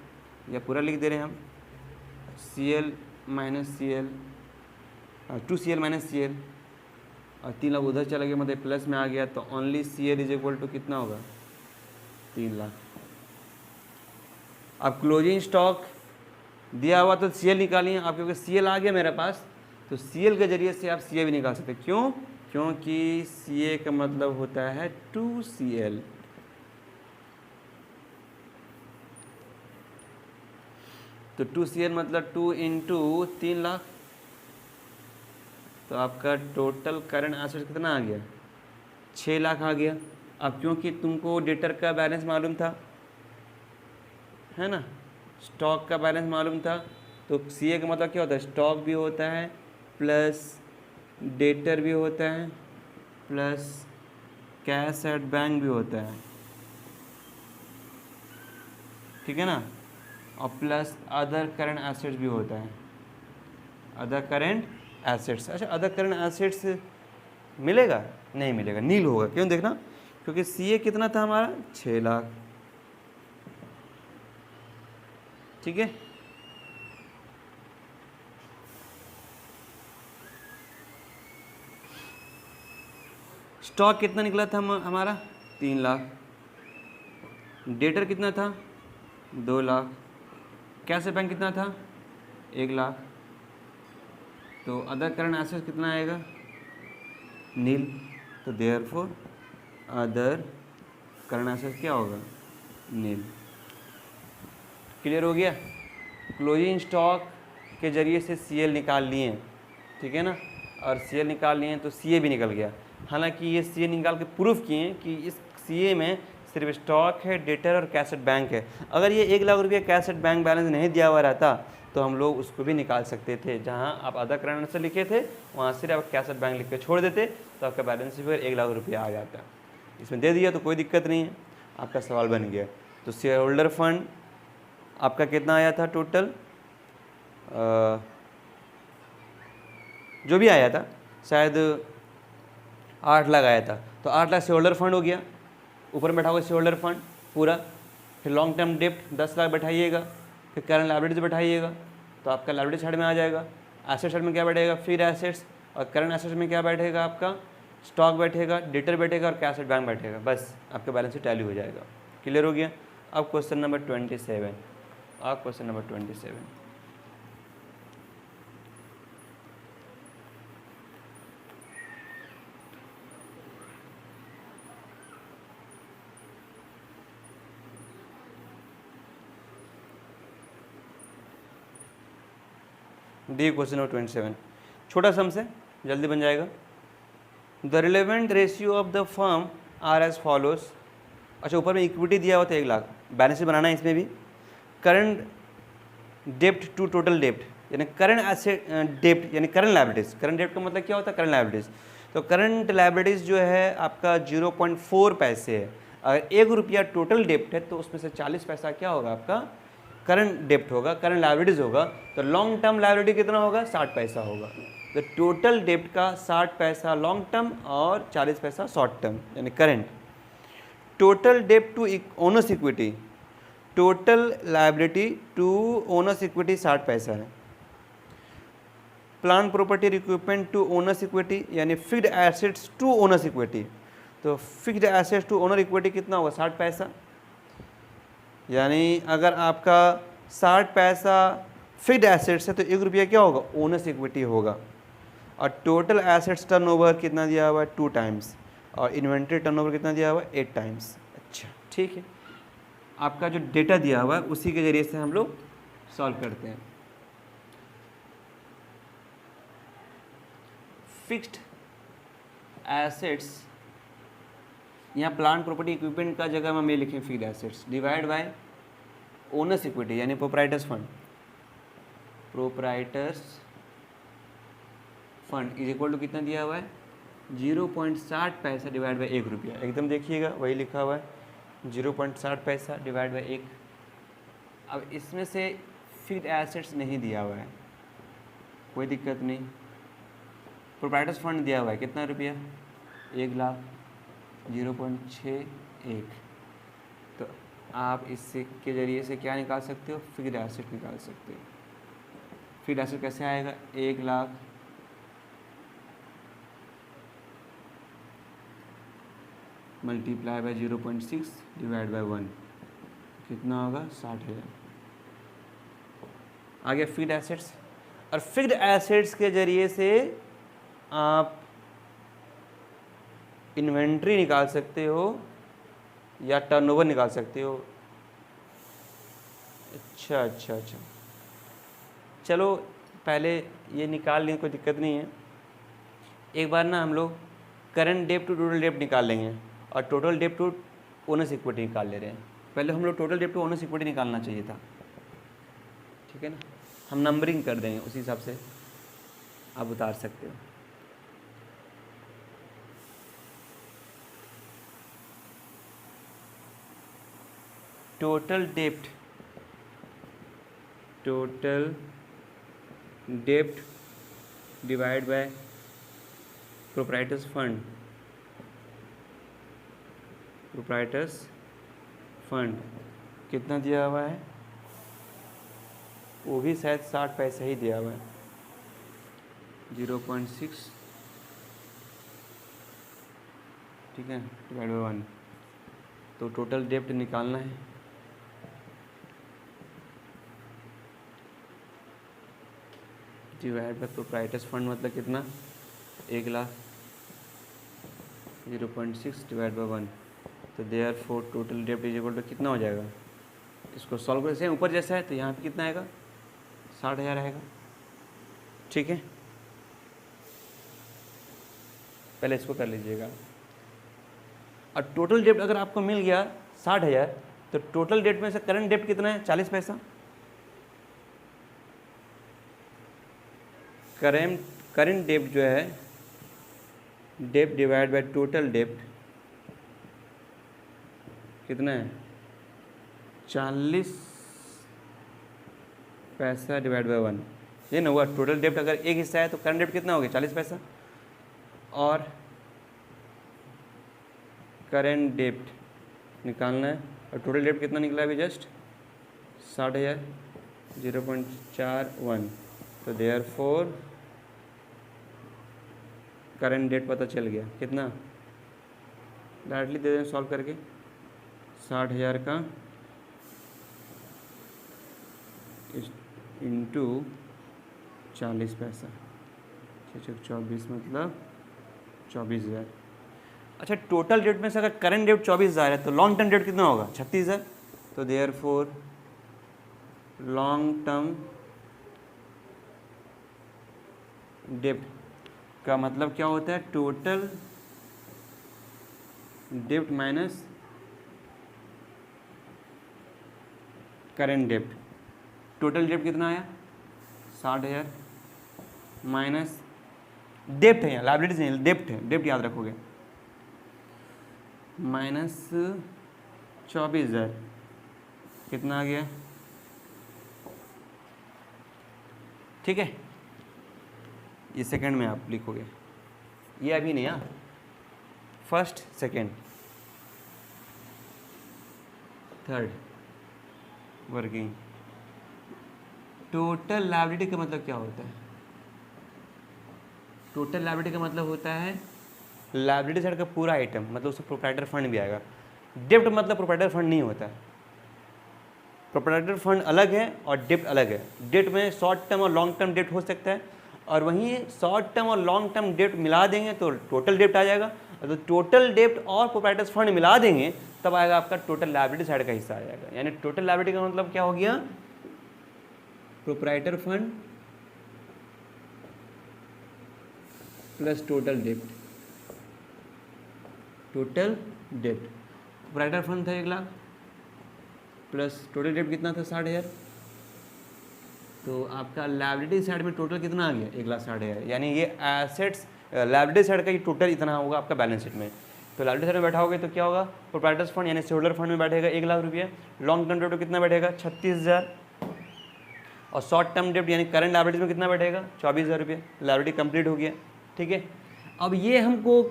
या पूरा लिख दे रहे हैं हम, CL minus CL, 2CL minus CL, और 3 लाख उधर चला गया मतलब प्लस में आ गया, तो only CL is equal to कितना होगा, 3 लाख। अब क्लोजिंग स्टॉक दिया हुआ तो CL निकालिए आप, क्योंकि CL आ गया मेरे पास, तो CL के जरिए से आप CA भी निकाल सकते हैं। क्यों, क्योंकि CA का मतलब होता है 2CL। तो 2CL मतलब 2 इंटू 3 लाख, तो आपका टोटल करंट एसेट कितना आ गया, 6 लाख आ गया। अब क्योंकि तुमको डेटर का बैलेंस मालूम था, है ना, स्टॉक का बैलेंस मालूम था, तो सीए का मतलब क्या होता है, स्टॉक भी होता है प्लस डेटर भी होता है प्लस कैश एट बैंक भी होता है, ठीक है ना, और प्लस अदर करंट एसेट्स भी होता है, अदर करंट एसेट्स। अच्छा, अदर करंट एसेट्स मिलेगा, नहीं मिलेगा, नील होगा। क्यों, देखना, क्योंकि सीए कितना था हमारा, 6 लाख, ठीक है। स्टॉक कितना निकला था हमारा, 3 लाख, डेटर कितना था, 2 लाख, कैश बैंक कितना था, 1 लाख, तो अदर करंट एसेट्स कितना आएगा, नील। तो देयरफॉर अदर करंट एसेट्स क्या होगा, नील। क्लियर हो गया। क्लोजिंग स्टॉक के जरिए से सीएल निकाल लिए, ठीक है ना, और सीएल निकाल लिए तो सीए भी निकल गया। हालांकि ये सीए निकाल के प्रूफ किए कि इस सीए में सिर्फ स्टॉक है, डेटर और कैश एट बैंक है। अगर ये 1 लाख रुपये कैश एट बैंक बैलेंस नहीं दिया हुआ रहता तो हम लोग उसको भी निकाल सकते थे। जहाँ आप अदर करंट से लिखे थे वहाँ सिर्फ आप कैश एट बैंक लिख के छोड़ देते तो आपका बैलेंस फिर 1 लाख रुपया आ जाता। इसमें दे दिया तो कोई दिक्कत नहीं है, आपका सवाल बन गया। तो शेयर होल्डर फंड आपका कितना आया था टोटल, जो भी आया था शायद 8 लाख आया था, तो 8 लाख शेयर होल्डर फंड हो गया। ऊपर में बैठा हुआ शेयर होल्डर फंड पूरा, फिर लॉन्ग टर्म डेप्ट 10 लाख बैठाइएगा, फिर करंट लायबिलिटीज बैठाइएगा, तो आपका लायबिलिटी साइड में आ जाएगा। एसेट साइड में क्या बैठेगा, फिर एसेट्स, और करंट एसेट्स में क्या बैठेगा, आपका स्टॉक बैठेगा, डेटर बैठेगा और कैश एट बैंक बैठेगा। बस आपका बैलेंस शीट टैली हो जाएगा। क्लियर हो गया। अब क्वेश्चन नंबर 27, अब question number 27, D question number 27, छोटा सम से जल्दी बन जाएगा। The relevant ratio of the firm are as follows. अच्छा, ऊपर में इक्विटी दिया हुआ था 1 लाख, बैलेंस शीट बनाना है इसमें भी। करंट डेप्ट टू टोटल डेप्ट, यानी करंट एसेट डेप्ट यानी करंट लायबिलिटीज। करंट डेप्ट का मतलब क्या होता है, करंट लायबिलिटीज। तो करंट लायबिलिटीज जो है आपका 0.4 पैसे है। अगर 1 रुपया टोटल डेप्ट है तो उसमें से 40 पैसा क्या होगा, आपका करंट डेप्ट होगा, करंट लायबिलिटीज होगा। तो लॉन्ग टर्म लायबिलिटी कितना होगा, 60 पैसा होगा। तो टोटल डेप्ट का 60 पैसा लॉन्ग टर्म और 40 पैसा शॉर्ट टर्म यानी करंट। टोटल डेप्ट to owners equity, total liability to owners equity 60 पैसा है। Plant property equipment to owners equity यानी fixed assets to owners equity, तो fixed assets to owner equity कितना होगा, 60 पैसा। यानी अगर आपका 60 पैसा फिक्स्ड एसेट्स है तो 1 रुपया क्या होगा, ओनर्स इक्विटी होगा। और टोटल एसेट्स टर्नओवर कितना दिया हुआ है, 2 टाइम्स, और इन्वेंट्री टर्नओवर कितना दिया हुआ है, 8 टाइम्स। अच्छा, ठीक है। आपका जो डेटा दिया हुआ है उसी के जरिए से हम लोग सॉल्व करते हैं। फिक्स्ड एसेट्स, यहाँ प्लांट प्रॉपर्टी इक्विपमेंट का जगह में लिखें fixed assets divide by owners equity यानी proprietors fund. Proprietors fund is equal to कितना दिया हुआ है, 0.60 पैसा डिवाइड बाई 1 रुपया। एकदम देखिएगा वही लिखा हुआ है, 0.60 पैसा डिवाइड बाई 1। अब इसमें से फिक्स्ड एसेट्स नहीं दिया हुआ है, कोई दिक्कत नहीं। प्रोप्राइटर्स फंड दिया हुआ है कितना रुपया, 1 लाख, 0.61। तो आप इससे के जरिए से क्या निकाल सकते हो, फिक्स्ड एसेट निकाल सकते हो। फिक्स्ड एसेट कैसे आएगा, 1 lakh multiply bye 0.6 divide by 1 कितना होगा, 60,000 आ गया फिक्स्ड एसेट्स। और फिक्स्ड एसेट्स के जरिए से आप इन्वेंट्री निकाल सकते हो या टर्नओवर निकाल सकते हो। अच्छा अच्छा अच्छा, चलो पहले ये निकाल लें, कोई दिक्कत नहीं है। एक बार ना हम लोग करंट डेब्ट टू टोटल डेब्ट निकाल लेंगे और टोटल डेब्ट टू ओनर्स इक्विटी निकाल ले रहे हैं। पहले हम लोग टोटल डेब्ट टू ओनर्स इक्विटी निकालना चाहिए था, ठीक है ना। हम नंबरिंग कर देंगे, उसी हिसाब से आप उतार सकते हो। टोटल डेब्ट डिवाइड बाय प्रोप्राइटर्स फंड कितना दिया हुआ है, वो भी शायद 60 पैसे ही दिया हुआ है, 0.6, ठीक है, डिवाइड बाय 1। तो टोटल डेब्ट निकालना है, डिवाइड बाय प्रोप्राइटर्स फंड मतलब कितना, 1 लाख, 0.6 डिवाइड बाय 1। तो देयरफॉर टोटल डेब्ट इज इक्वल टू कितना हो जाएगा, इसको सॉल्व कर, सेम ऊपर जैसा है तो यहाँ पे कितना आएगा, 60,000 आएगा, ठीक है। पहले इसको कर लीजिएगा। और टोटल डेब्ट अगर आपको मिल गया 60,000, तो टोटल डेब्ट में से करंट डेब्ट कितना है, 40 पैसा। करंट डेब्ट जो है, डेब्ट डिवाइड बाय टोटल डेब्ट कितना है, 40 पैसा डिवाइड बाय 1, ये ना हुआ। टोटल डेब्ट अगर एक हिस्सा है तो करंट डेब्ट कितना हो गया, 40 पैसा। और करंट डेब्ट निकालना है और टोटल डेब्ट कितना निकला अभी जस्ट, 60,000, 0.41। तो देयरफॉर करंट डेट पता चल गया कितना, डायरेक्टली दे दें सॉल्व करके, 60,000 का इंटू 40 पैसा, 24 मतलब 24,000। अच्छा, टोटल डेट में से अगर करंट डेट 24,000 है तो लॉन्ग टर्म डेट कितना होगा, 36,000। तो देयरफॉर लॉन्ग टर्म डेब्ट का मतलब क्या होता है, टोटल डेब्ट माइनस करंट डेब्ट। टोटल डेब्ट कितना आया, 60,000 माइनस डेब्ट है, यहाँ लायबिलिटीज नहीं, डेब्ट है, डेब्ट याद रखोगे, माइनस 24,000 कितना आ गया, ठीक है। ये सेकंड में आप लिखोगे, ये अभी नहीं, हाँ, first second third working. Total liability का मतलब क्या होता है, टोटल लायबिलिटी का मतलब होता है लायबिलिटी साइड का पूरा आइटम, मतलब उसमें प्रोप्राइटर फंड भी आएगा। डेब्ट मतलब प्रोप्राइटर फंड नहीं होता है, प्रोप्राइटर फंड अलग है और डेब्ट अलग है। डेब्ट में शॉर्ट टर्म और लॉन्ग टर्म डेब्ट हो सकता है, और वहीं शॉर्ट टर्म और लॉन्ग टर्म डेब्ट मिला देंगे तो टोटल डेब्ट आ जाएगा। तो टोटल डेब्ट और प्रोप्राइटर्स फंड मिला देंगे तब आएगा आपका टोटल लायबिलिटी साइड का हिस्सा आ जाएगा। यानी टोटल लायबिलिटी का मतलब क्या हो गया, प्रोप्राइटर फंड प्लस टोटल डेब्ट, टोटल डेब्ट। प्रोप्राइटर फंड था 1 लाख प्लस टोटल डेब्ट कितना था, 60,000। तो आपका लायबिलिटी साइड में टोटल कितना आ गया, 1,60,000। यानी ये एसेट्स लायबिलिटी साइड का ये टोटल इतना होगा आपका बैलेंस शीट में। तो लायबिलिटी साइड में बैठा होगा तो क्या होगा, प्रोप्राइटर्स फंड यानी शेयरहोल्डर फंड में बैठेगा 1 लाख रुपये, लॉन्ग टर्म डेब्ट कितना बैठेगा, 36,000, और शॉर्ट टर्म डेब्ट यानी करंट लायबिलिटीज में कितना बैठेगा, 24,000 रुपये। लायबिलिटी कंप्लीट हो गया, ठीक है। अब ये हमको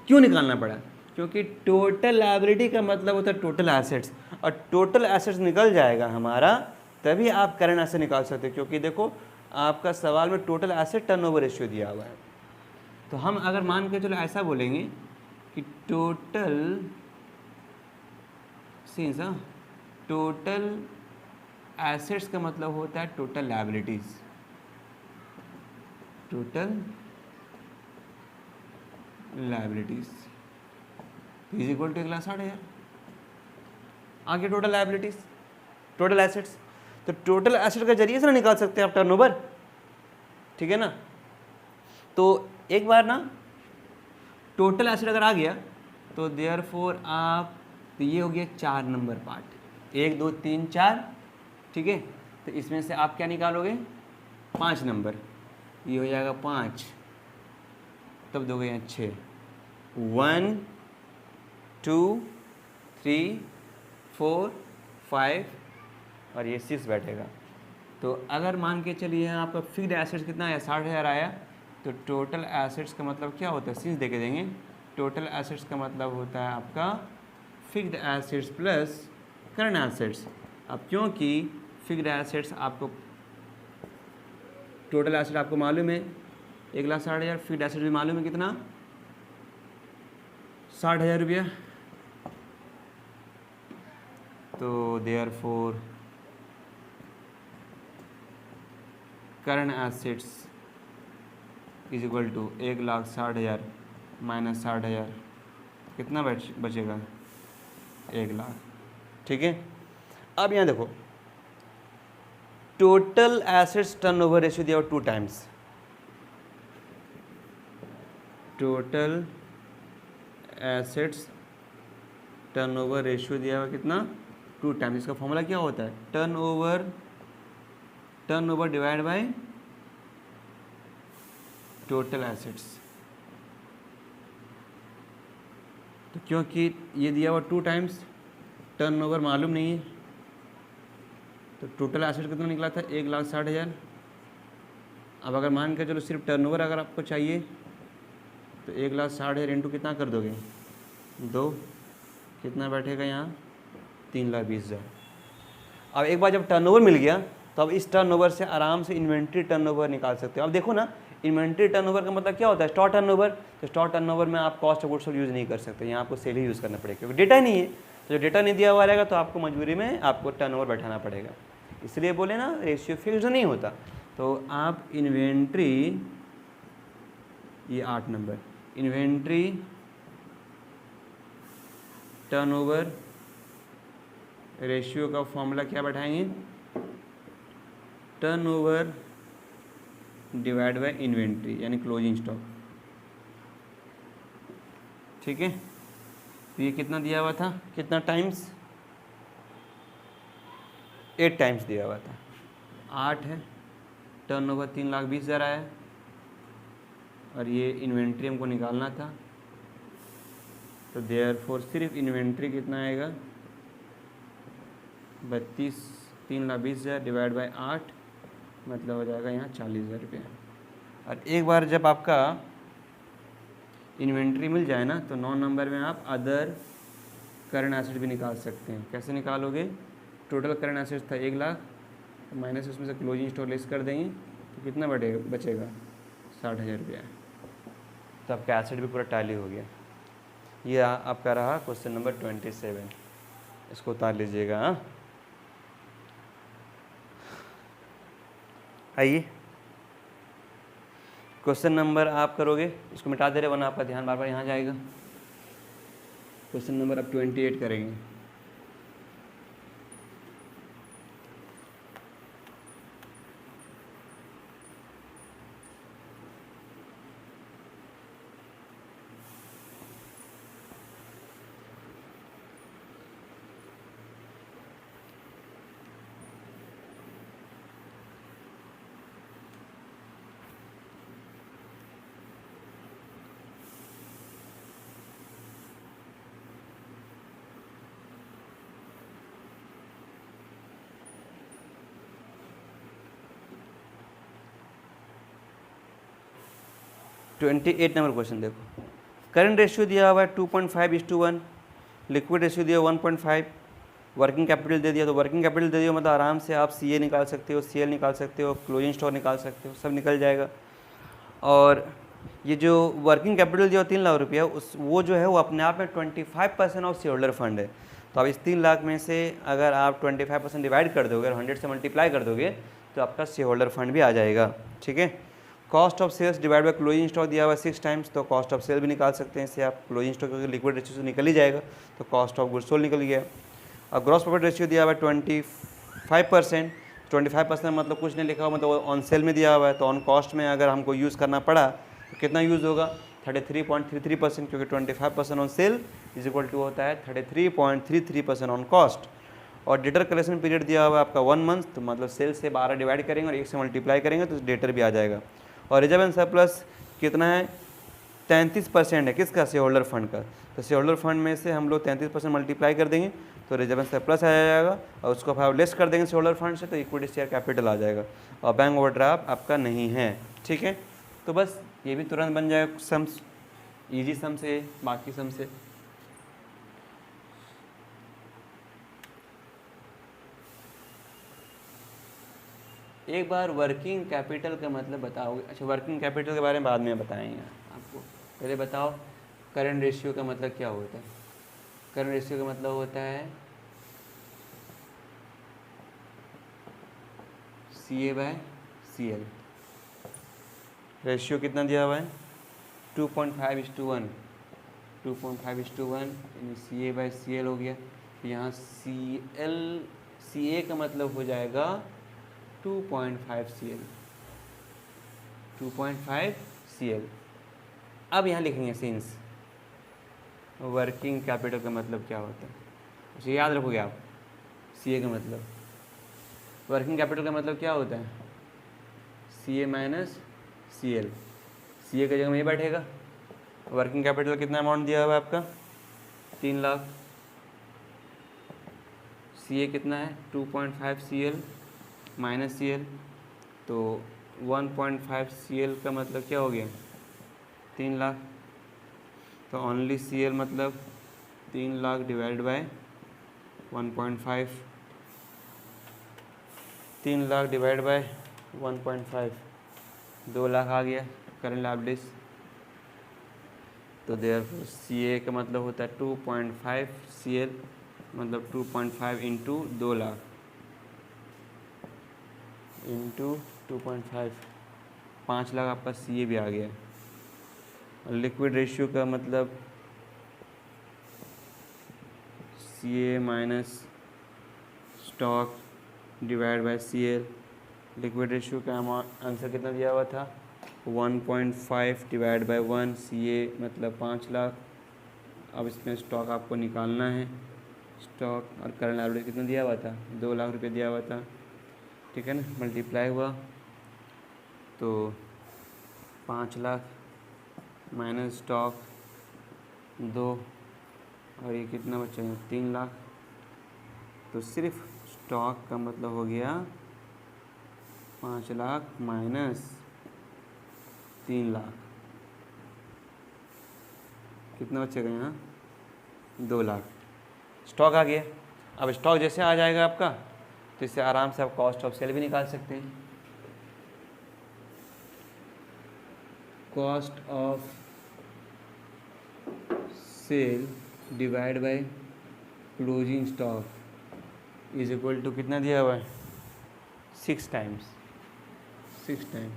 क्यों निकालना पड़ा, क्योंकि टोटल लायबिलिटी का मतलब होता है टोटल एसेट्स, और टोटल एसेट्स निकल जाएगा हमारा तभी आप करंट एसेट निकाल सकते हो। क्योंकि देखो आपका सवाल में टोटल एसेट टर्नओवर रेशियो दिया हुआ है। तो हम अगर मान के चलो ऐसा बोलेंगे कि टोटल सीन्स, टोटल एसेट्स का मतलब होता है total liabilities, total liabilities is equal to 1,60,000। आगे टोटल लायबिलिटीज, टोटल एसेट्स, तो टोटल एसेट के जरिए से ना निकाल सकते हैं आप टर्नओवर, ठीक है ना। तो एक बार ना टोटल एसेट अगर आ गया तो देयरफॉर आप, तो ये हो गया 4 नंबर पार्ट, 1 2 3 4, ठीक है। तो इसमें से आप क्या निकालोगे, 5 नंबर, ये हो जाएगा 5, तब दोगे यहाँ 6, 1 2 3 4 5 और ये 6 बैठेगा। तो अगर मान के चलिए आपका फिक्स्ड एसेट्स कितना आया, 60,000 आया, तो टोटल एसेट्स का मतलब क्या होता है, 6 दे के देंगे। टोटल एसेट्स का मतलब होता है आपका fixed assets plus current assets. अब क्योंकि फिक्स्ड एसेट्स आपको, टोटल एसेट आपको मालूम है 1,60,000, फिक्स्ड एसेट भी मालूम है कितना, 60,000 रुपया। तो therefore current assets is equal to 1,60,000 minus 60,000, कितना बचेगा, 1,00,000, ठीक है। अब यहाँ देखो टोटल एसेट्स टर्नओवर रेशियो दिया हुआ 2 times, total assets turnover ratio दिया हुआ कितना, 2 टाइम्स। इसका फॉर्मूला क्या होता है, turnover divide by total assets. तो क्योंकि ये दिया हुआ 2 टाइम्स, टर्नओवर मालूम नहीं है, तो टोटल एसेट कितना निकला था, 1,60,000। अब अगर मान के चलो सिर्फ टर्नओवर अगर आपको चाहिए तो 1,60,000 इंटू कितना कर दोगे, 2, कितना बैठेगा यहाँ, 3,20,000। अब एक बार जब टर्नओवर मिल गया तो अब इस टर्नओवर से आराम से इन्वेंट्री टर्नओवर निकाल सकते हो। अब देखो ना, इन्वेंट्री टर्नओवर का मतलब क्या होता है, स्टॉक टर्नओवर। तो स्टॉक टर्नओवर में आप cost of goods sold use नहीं कर सकते, यहाँ आपको सेल ही यूज़ करना पड़ेगा, क्योंकि डेटा नहीं है। तो जो डेटा नहीं दिया हुआ रहेगा तो आपको मजबूरी में आपको टर्नओवर बैठाना पड़ेगा। इसलिए बोले ना रेशियो फिक्स्ड नहीं होता। तो आप इन्वेंट्री, ये 8 नंबर, इन्वेंट्री टर्नओवर रेशियो का फॉर्मूला क्या बैठाएंगे, टर्नओवर डिवाइड बाय इन्वेंट्री यानी क्लोजिंग स्टॉक, ठीक है। तो ये कितना दिया हुआ था, कितना टाइम्स, 8 टाइम्स दिया हुआ था, 8 है, टर्नओवर 3,20,000 आया, और ये इन्वेंट्री हमको निकालना था। तो देयरफॉर सिर्फ इन्वेंट्री कितना आएगा, 32, 3,20,000 डिवाइड बाय 8, मतलब हो जाएगा यहाँ 40,000 रुपये। और एक बार जब आपका इन्वेंट्री मिल जाए ना तो 9 नंबर में आप अदर करंट एसेट भी निकाल सकते हैं। कैसे निकालोगे, टोटल करंट एसेट था 1,00,000, माइनस उसमें से क्लोजिंग स्टॉक लेस कर देंगे तो कितना बचेगा, 60,000 रुपया। तो आपका एसेट भी पूरा टैली हो गया। ये आपका रहा क्वेश्चन नंबर 27, इसको उतार लीजिएगा। हाँ, आइए क्वेश्चन नंबर आप करोगे, इसको मिटा दे रहे वरना आपका ध्यान बार बार यहाँ जाएगा। क्वेश्चन नंबर आप 28 करेंगे। ट्वेंटी 8 नंबर क्वेश्चन देखो, करंट रेशियो दिया हुआ है 2.5:1, लिक्विड रेशियो दिया 1.5, वर्किंग कैपिटल दे दिया। तो वर्किंग कैपिटल दे दिया मतलब आराम से आप CA निकाल सकते हो, CL निकाल सकते हो, क्लोजिंग स्टॉक निकाल सकते हो, सब निकल जाएगा। और ये जो वर्किंग कैपिटल दिया 3 लाख रुपया, वो जो है वो अपने आप में 25% ऑफ शेयर होल्डर फंड है। तो अब इस 3 लाख में से अगर आप 25% डिवाइड कर दोगे और 100 से मल्टीप्लाई कर दोगे तो आपका शेयर होल्डर फंड भी आ जाएगा, ठीक है। Cost of sales divide by closing stock दिया हुआ है 6 टाइम्स, तो कॉस्ट ऑफ सेल भी निकाल सकते हैं इससे आप। क्लोजिंग स्टॉक क्योंकि लिक्विड रेशियो से निकल ही जाएगा तो कॉस्ट ऑफ गुड्स सोल्ड निकल गया। और ग्रॉस प्रॉफिट रेशियो दिया हुआ है 25%, 25% मतलब कुछ नहीं लिखा हुआ, मतलब ऑन सेल में दिया हुआ है, तो ऑन कॉस्ट में अगर हमको यूज़ करना पड़ा तो कितना यूज़ होगा 33.33%, क्योंकि 25% on sale is equal to होता है 33.33% ऑन कॉस्ट। और डेटर कलेक्शन पीरियड दिया हुआ है आपका 1 मंथ, तो मतलब सेल से 12 डिवाइड करेंगे और 1 से मल्टीप्लाई करेंगे तो डेटर भी आ जाएगा। और रिजर्व एंड सरप्लस कितना है 33% है, किसका, शेयर होल्डर फंड का। तो शेयर होल्डर फंड में से हम लोग 33% मल्टीप्लाई कर देंगे तो रिजर्व एंड सरप्लस आ जाएगा, और उसको आप लेस कर देंगे शेयर होल्डर फंड से तो इक्विटी शेयर कैपिटल आ जाएगा, और बैंक ओवरड्राफ्ट आपका नहीं है। ठीक है, तो बस ये भी तुरंत बन जाएगा सम्स, ईजी सम से बाकी सम से। एक बार वर्किंग कैपिटल का मतलब बताओगे? अच्छा, वर्किंग कैपिटल के बारे में बाद में बताएंगे आपको, पहले बताओ करंट रेशियो का मतलब क्या होता है। करंट रेशियो का मतलब होता है CA/CL। रेशियो कितना दिया हुआ है 2.5:1, 2.5:1 यानी CA/CL हो गया। यहाँ CA का मतलब हो जाएगा 2.5 CL, 2.5 CL। अब यहाँ लिखेंगे सिंस वर्किंग कैपिटल का मतलब क्या होता है, उसे याद रखोगे आप। CA का मतलब, वर्किंग कैपिटल का मतलब क्या होता है CA-CL। CA की जगह में ये बैठेगा। वर्किंग कैपिटल कितना अमाउंट दिया हुआ है आपका 3 लाख। CA कितना है 2.5 CL माइनस CL, तो 1.5 CL का मतलब क्या हो गया 3 लाख। तो ओनली CL मतलब 3 lakh divide by 1.5, 3 lakh divide by 1.5, 2 lakh आ गया करंट लायबिलिटीज। तो देयरफॉर CA का मतलब होता है 2.5 CL, मतलब 2.5 इंटू 2 लाख इंटू 2.5, 5 लाख आपका CA भी आ गया। और लिक्विड रेशियो का मतलब CA minus stock divide by CL। Liquid ratio का आंसर कितना दिया हुआ था 1.5 डिवाइड बाय 1, CA मतलब 5 लाख। अब इसमें स्टॉक आपको निकालना है, स्टॉक और करंट लायबिलिटी कितना दिया हुआ था 2 लाख रुपये दिया हुआ था। ठीक है ना, मल्टीप्लाई हुआ तो 5 लाख माइनस स्टॉक 2, और ये कितना बचेगा 3 लाख। तो सिर्फ स्टॉक का मतलब हो गया 5 लाख माइनस 3 लाख, कितना बचेगा यहाँ 2 लाख। स्टॉक आ गया। अब स्टॉक जैसे आ जाएगा आपका तो इससे आराम से आप कॉस्ट ऑफ सेल भी निकाल सकते हैं। Cost of sale divide by closing stock is equal to कितना दिया हुआ है 6 टाइम्स, 6 टाइम।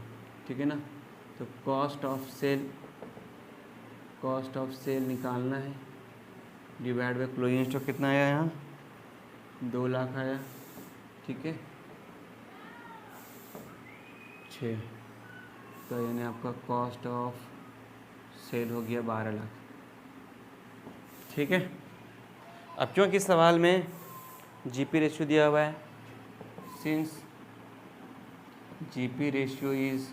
ठीक है ना, तो कॉस्ट ऑफ सेल निकालना है डिवाइड बाय क्लोजिंग स्टॉक कितना आया यहाँ 2 लाख आया। ठीक है 6, तो यानी आपका कॉस्ट ऑफ सेल हो गया 12 लाख। ठीक है, अब क्योंकि सवाल में जीपी रेशियो दिया हुआ है, since GP ratio is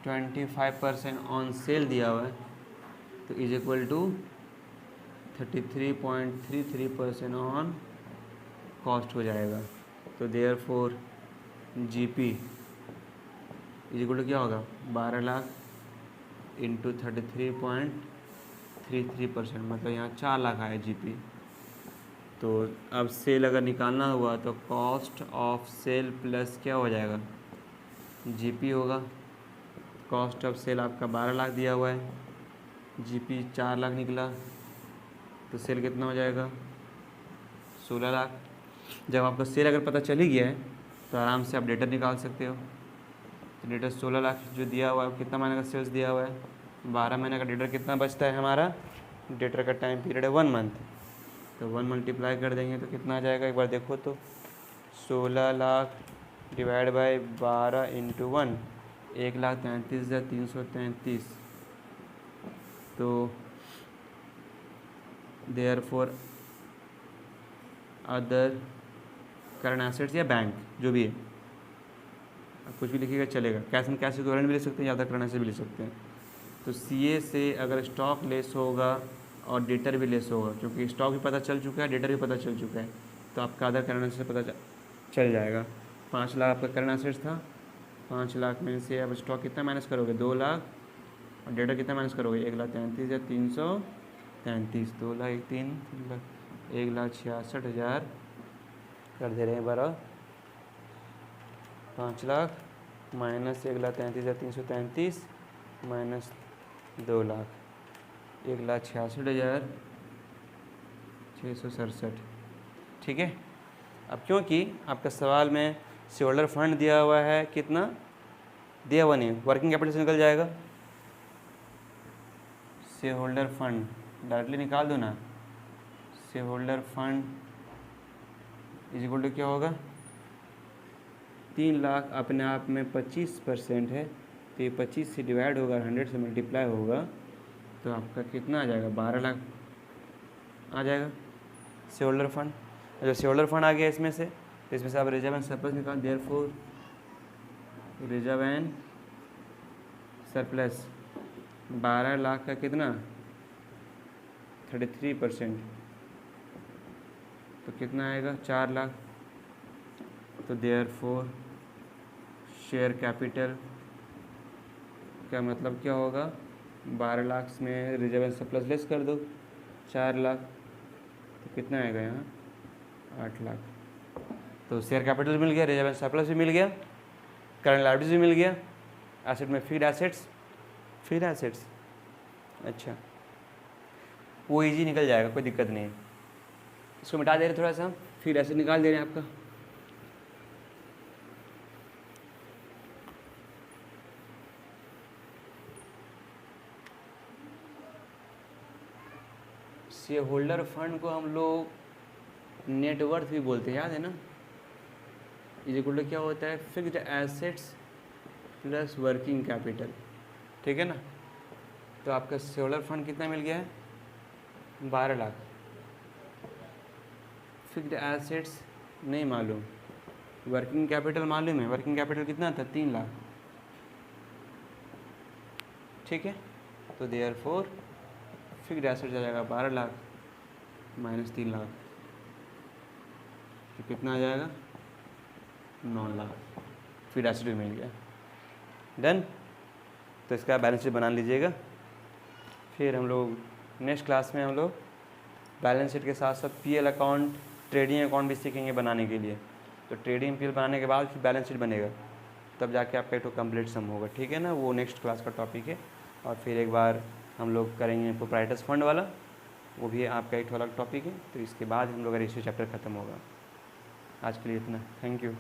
25% on sale दिया हुआ है तो is equal to 33.33% on cost हो जाएगा। तो therefore GP is equal to क्या होगा 12 लाख इंटू 33.33%, मतलब यहाँ 4 लाख आया जीपी। तो अब सेल अगर निकालना हुआ तो कॉस्ट ऑफ सेल प्लस क्या हो जाएगा जीपी होगा। कॉस्ट ऑफ सेल आपका 12 लाख दिया हुआ है, जीपी 4 लाख निकला, तो सेल कितना हो जाएगा 16 लाख। जब आपका सेल अगर पता चल ही गया है तो आराम से आप डेटर निकाल सकते हो। तो डेटर 16 लाख जो दिया हुआ है, कितना महीने का सेल्स दिया हुआ है 12 महीने का। डेटर कितना बचता है हमारा, डेटर का टाइम पीरियड है 1 मंथ, तो 1 मल्टीप्लाई कर देंगे तो कितना आ जाएगा एक बार देखो तो 16 लाख डिवाइड बाई 12 इंटू 1, 1,33,333। तो देयरफॉर अदर करंट एसेट्स या बैंक जो भी है, आप कुछ भी लिखिएगा चलेगा। कैश एंड कैश इक्विवेलेंट भी ले सकते हैं, या अदर करंट एसेट भी ले सकते हैं। तो सीए से अगर स्टॉक लेस होगा और डेटर भी लेस होगा, क्योंकि स्टॉक भी पता चल चुका है, डेटर भी पता चल चुका है, तो आपका अदर करंट एसेट पता चल जाएगा। 5 लाख आपका करंट एसेट्स था, 5 लाख में से अब स्टॉक कितना माइनस करोगे, 2 लाख, और डेटर कितना माइनस करोगे, 1,33,333। 2 लाख 1,66,000 कर दे रहे हैं 12, 5 लाख माइनस 1,33,333 माइनस 2 लाख, 1,66,667। ठीक है। अब क्योंकि आपका सवाल में शेयर होल्डर फंड दिया हुआ है, कितना दिया हुआ नहीं, वर्किंग कैपिटल से निकल जाएगा। शेयर होल्डर फंड डायरेक्टली निकाल दो ना, share holder fund is equal to क्या होगा, 3 लाख अपने आप में 25% है, तो ये 25 से डिवाइड होगा, 100 से मल्टीप्लाई होगा, तो आपका कितना आ जाएगा, 12 लाख आ जाएगा शेयर होल्डर फंड। जो शेयर होल्डर फंड आ गया इसमें से, तो इसमें से आप रिजर्व एंड सरप्लस निकाल, therefore reserve and surplus 12 lakh का कितना 33%, तो कितना आएगा 4 लाख। तो देयरफॉर शेयर कैपिटल का मतलब क्या होगा, 12 लाख में रिजर्व एंड सरप्लस लेस कर दो 4 लाख, तो कितना आएगा यहाँ 8 लाख। तो शेयर कैपिटल मिल गया, रिजर्व एंड सरप्लस भी मिल गया, करंट लायबिलिटीज भी मिल गया, एसेट में फिक्स्ड एसेट्स। अच्छा, वो इजी निकल जाएगा, कोई दिक्कत नहीं है। इसको मिटा दे रहे थोड़ा सा, फिक्स्ड एसेट निकाल दे रहे हैं आपका। शेयर होल्डर फंड को हम लोग नेटवर्थ भी बोलते हैं, याद है ना। इज इक्वल टू क्या होता है, fixed assets plus working capital, ठीक है ना। तो आपका शेयर होल्डर फंड कितना मिल गया है, 12 लाख। फिक्स्ड एसेट्स नहीं मालूम, वर्किंग कैपिटल मालूम है, वर्किंग कैपिटल कितना था 3 लाख, ठीक है। तो देयरफॉर फिक्स्ड एसेट्स आ जाएगा 12 लाख माइनस 3 लाख, तो कितना आ जाएगा 9 लाख। फिक्स्ड एसेट भी मिल गया, डन। तो इसका बैलेंस शीट बना लीजिएगा। फिर हम लोग नेक्स्ट क्लास में हम लोग बैलेंस शीट के साथ साथ पीएल अकाउंट, ट्रेडिंग अकाउंट भी सीखेंगे बनाने के लिए। तो ट्रेडिंग पीएल बनाने के बाद फिर बैलेंस शीट बनेगा, तब जाके आपका एक तो कंप्लीट सम होगा, ठीक है ना। वो नेक्स्ट क्लास का टॉपिक है। और फिर एक बार हम लोग करेंगे प्रोप्राइटर्स फंड वाला, वो भी आपका एक अलग टॉपिक है। तो इसके बाद हम लोग का रेशियो चैप्टर ख़त्म होगा। आज के लिए इतना, थैंक यू।